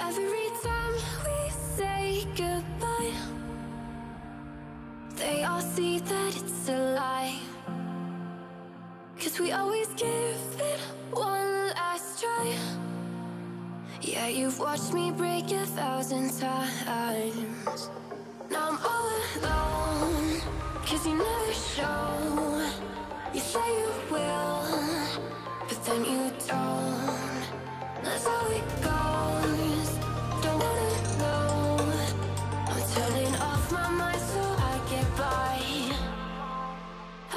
every time we say goodbye, they all see that it's a lie. 'Cause we always give it one last try. Yeah, you've watched me break 1,000 times. Now I'm all alone, 'cause you never show. You say you will, but then you don't. That's how it goes. Don't wanna know. I'm turning off my mind so I get by.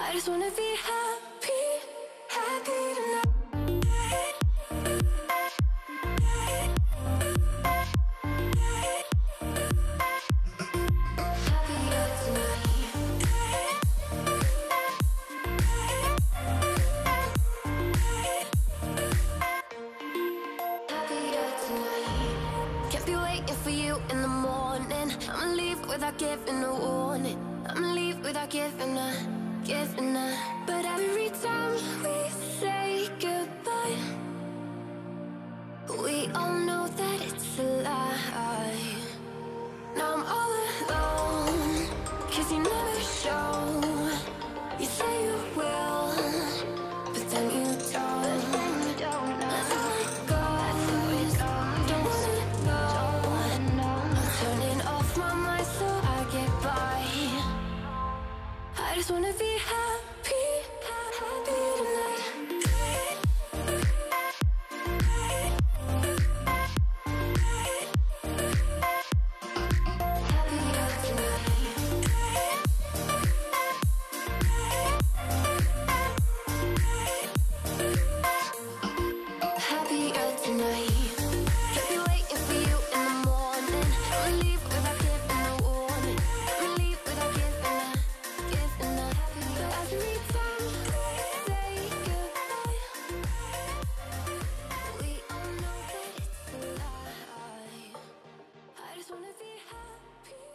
I just wanna be happy, happy tonight. In the morning, I'ma leave without giving a warning. I'ma leave without giving a. But every time we say goodbye, we all know that it's a lie. Now I'm all alone, 'cause you never show. You say you will, but then you don't. That's how it goes. Don't wanna know. Turning off my mind so I get by. I just wanna be happy, happy tonight. Happier tonight. Happier tonight. I just wanna be happy.